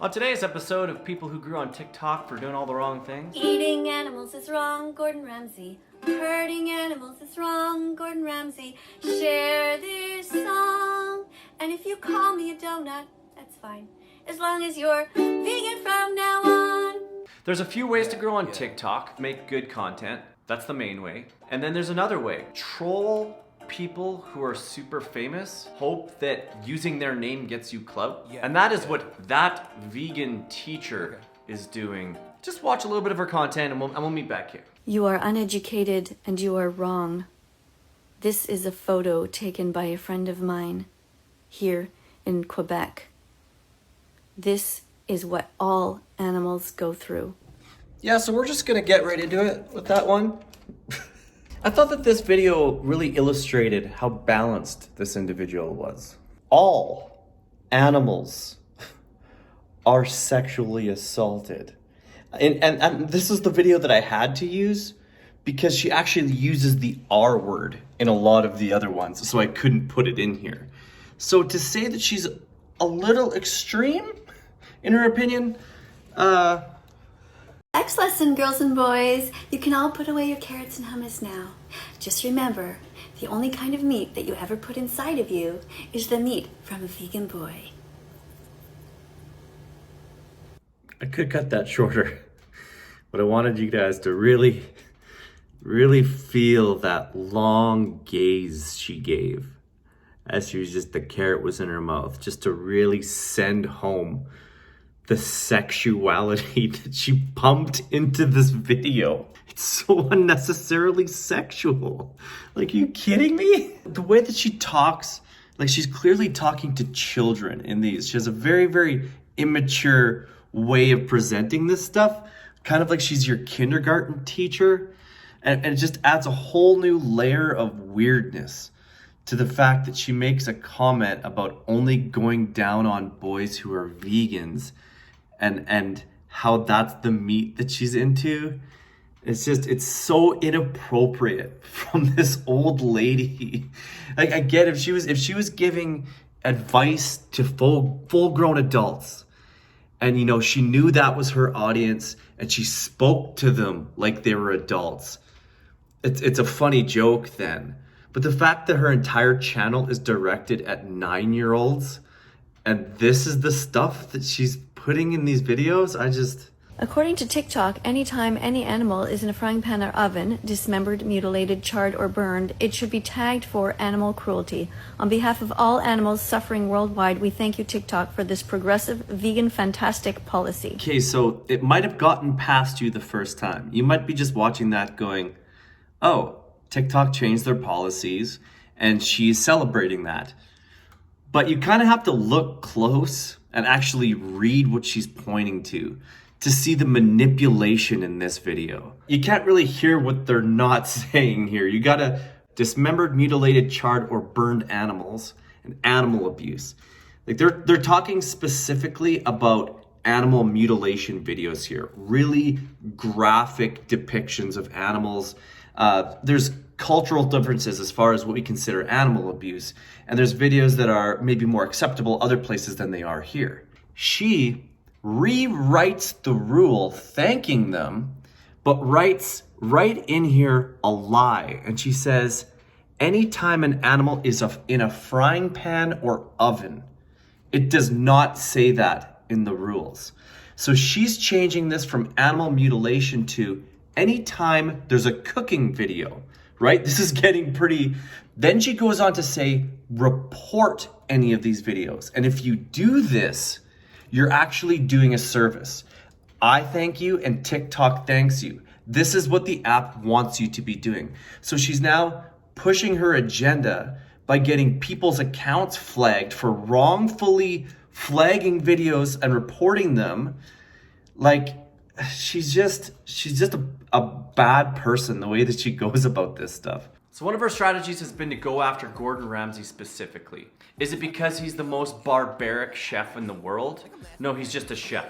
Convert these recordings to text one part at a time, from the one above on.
On today's episode of people who grew on TikTok for doing all the wrong things. Eating animals is wrong, Gordon Ramsay. Hurting animals is wrong, Gordon Ramsay. Share this song. And if you call me a donut, that's fine. As long as you're vegan from now on. There's a few ways to grow on TikTok. Make good content. That's the main way. And then there's another way. Troll people who are super famous, hope that using their name gets you clout. And that is what that vegan teacher is doing. Just watch a little bit of her content and we'll meet back here. You are uneducated and you are wrong. This is a photo taken by a friend of mine here in Quebec. This is what all animals go through. Yeah, so we're just gonna get right into it with that one. I thought that this video really illustrated how balanced this individual was. All animals are sexually assaulted. And this is the video that I had to use because she actually uses the R word in a lot of the other ones, so I couldn't put it in here. So to say that she's a little extreme, in her opinion, Next lesson, girls and boys. You can all put away your carrots and hummus now. Just remember, the only kind of meat that you ever put inside of you is the meat from a vegan boy. I could cut that shorter, but I wanted you guys to really feel that long gaze she gave as the carrot was in her mouth, just to really send home the sexuality that she pumped into this video. It's so unnecessarily sexual. Like, are you kidding me? The way that she talks, like she's clearly talking to children in these. She has a very, very immature way of presenting this stuff. Kind of like she's your kindergarten teacher. And it just adds a whole new layer of weirdness to the fact that she makes a comment about only going down on boys who are vegans and how that's the meat that she's into. It's so inappropriate from this old lady. Like, I get if she was giving advice to full grown adults, and she knew that was her audience and she spoke to them like they were adults, it's a funny joke then. But the fact that her entire channel is directed at 9-year-olds and this is the stuff that she's putting in these videos, According to TikTok, anytime any animal is in a frying pan or oven, dismembered, mutilated, charred, or burned, it should be tagged for animal cruelty. On behalf of all animals suffering worldwide, we thank you, TikTok, for this progressive, vegan, fantastic policy. Okay, so it might have gotten past you the first time. You might be just watching that going, oh, TikTok changed their policies and she's celebrating that. But you kind of have to look close and actually read what she's pointing to see the manipulation in this video. You can't really hear what they're not saying here. You gotta dismembered, mutilated, charred, or burned animals and animal abuse. Like they're talking specifically about animal mutilation videos here. Really graphic depictions of animals. There's cultural differences as far as what we consider animal abuse. And there's videos that are maybe more acceptable other places than they are here. She rewrites the rule thanking them, but writes right in here a lie. And she says, anytime an animal is in a frying pan or oven. It does not say that in the rules. So she's changing this from animal mutilation to anytime there's a cooking video, right? This is getting pretty. Then she goes on to say, report any of these videos. And if you do this, you're actually doing a service. I thank you and TikTok thanks you. This is what the app wants you to be doing. So she's now pushing her agenda by getting people's accounts flagged for wrongfully flagging videos and reporting them. Like, she's just a bad person, the way that she goes about this stuff. So one of her strategies has been to go after Gordon Ramsay specifically. Is it because he's the most barbaric chef in the world? No, he's just a chef.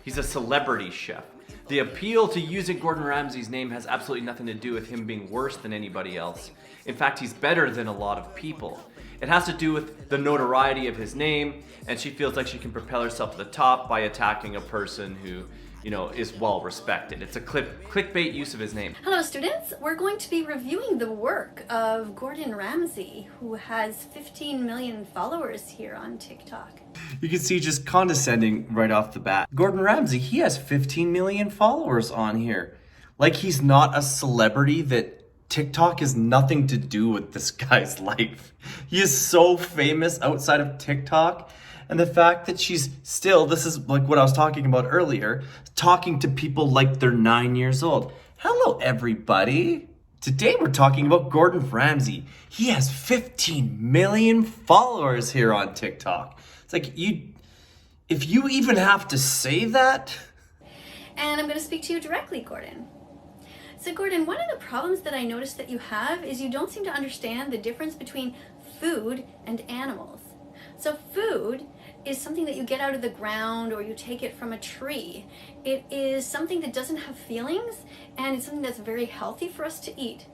He's a celebrity chef. The appeal to using Gordon Ramsay's name has absolutely nothing to do with him being worse than anybody else. In fact, he's better than a lot of people. It has to do with the notoriety of his name, and she feels like she can propel herself to the top by attacking a person who, you know, is well respected. It's a clickbait use of his name. Hello students, we're going to be reviewing the work of Gordon Ramsay, who has 15 million followers here on TikTok. You can see just condescending right off the bat. Gordon Ramsay, he has 15 million followers on here. Like he's not a celebrity that TikTok has nothing to do with this guy's life. He is so famous outside of TikTok. And the fact that she's still, this is like what I was talking about earlier, talking to people like they're 9 years old. Hello, everybody. Today we're talking about Gordon Ramsay. He has 15 million followers here on TikTok. It's like, if you even have to say that. And I'm going to speak to you directly, Gordon. So Gordon, one of the problems that I noticed that you have is you don't seem to understand the difference between food and animals. So food is something that you get out of the ground or you take it from a tree. It is something that doesn't have feelings, and it's something that's very healthy for us to eat.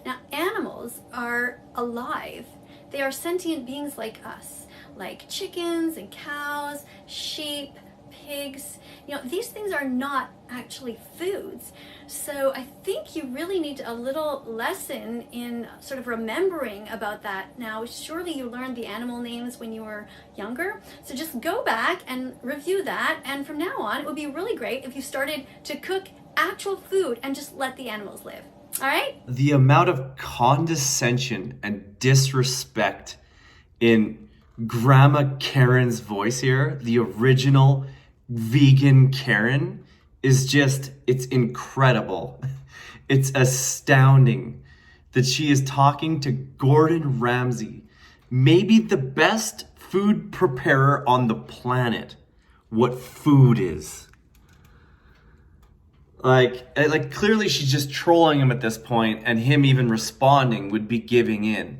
Now, animals are alive. They are sentient beings like us, like chickens and cows, sheep, pigs. You know, these things are not actually foods. So I think you really need a little lesson in sort of remembering about that. Now, surely you learned the animal names when you were younger. So just go back and review that. And from now on, it would be really great if you started to cook actual food and just let the animals live. All right? The amount of condescension and disrespect in Grandma Karen's voice here, the original vegan Karen, is just, it's incredible. It's astounding that she is talking to Gordon Ramsay, maybe the best food preparer on the planet, what food is. Like clearly she's just trolling him at this point, and him even responding would be giving in.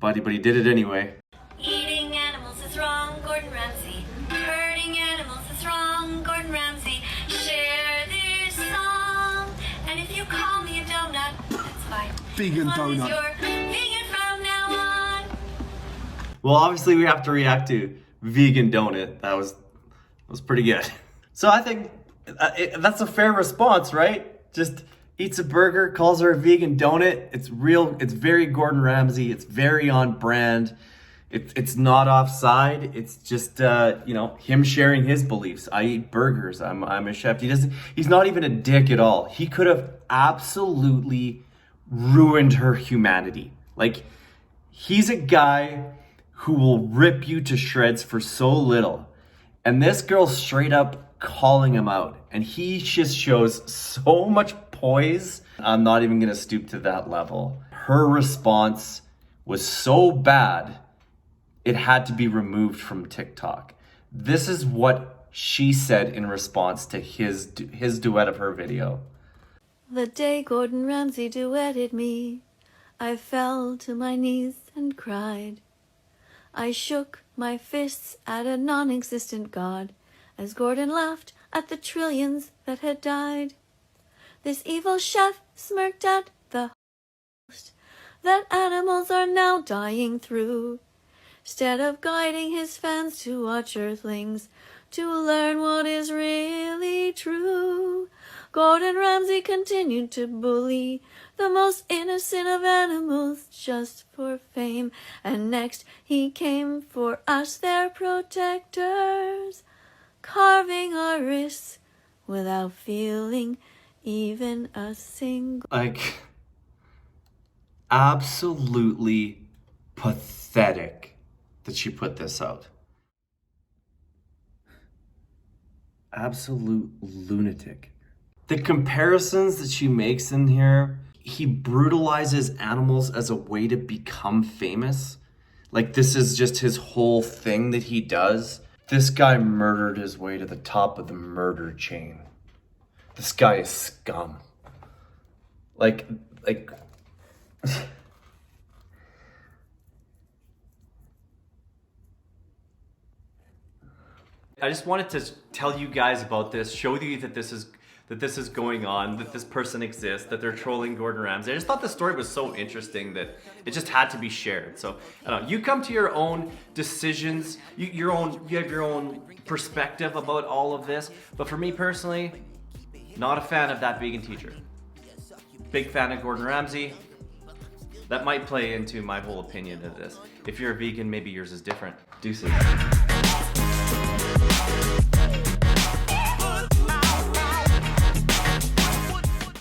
But he did it anyway. Eating animals is wrong, Gordon Ramsay. Hurting animals is wrong, Gordon Ramsay. Share this song, and if you call me a donut, that's fine. Vegan As long as donut. you're vegan from now on. Well, obviously we have to react to vegan donut. That was pretty good. So I think that's a fair response, right? Just eats a burger, calls her a vegan donut. It's real. It's very Gordon Ramsay. It's very on brand. It's not offside. It's just him sharing his beliefs. I eat burgers. I'm a chef. He's not even a dick at all. He could have absolutely ruined her humanity. Like, he's a guy who will rip you to shreds for so little. And this girl's straight up calling him out, and he just shows so much poise. I'm not even gonna stoop to that level. Her response was so bad, it had to be removed from TikTok. This is what she said in response to his duet of her video. The day Gordon Ramsay duetted me, I fell to my knees and cried. I shook my fists at a non-existent God as Gordon laughed at the trillions that had died. This evil chef smirked at the host that animals are now dying through. Instead of guiding his fans to watch earthlings to learn what is really true, Gordon Ramsay continued to bully the most innocent of animals just for fame. And next he came for us, their protectors, carving our wrists without feeling even a single. Like, absolutely pathetic that she put this out. Absolute lunatic. The comparisons that she makes in here, he brutalizes animals as a way to become famous. Like, this is just his whole thing that he does. This guy murdered his way to the top of the murder chain. This guy is scum. Like I just wanted to tell you guys about this, show you that this is that this is going on, that this person exists, that they're trolling Gordon Ramsay. I just thought the story was so interesting that it just had to be shared. So I don't know, you come to your own decisions, you have your own perspective about all of this. But for me personally, not a fan of that vegan teacher. Big fan of Gordon Ramsay. That might play into my whole opinion of this. If you're a vegan, maybe yours is different. Deuces.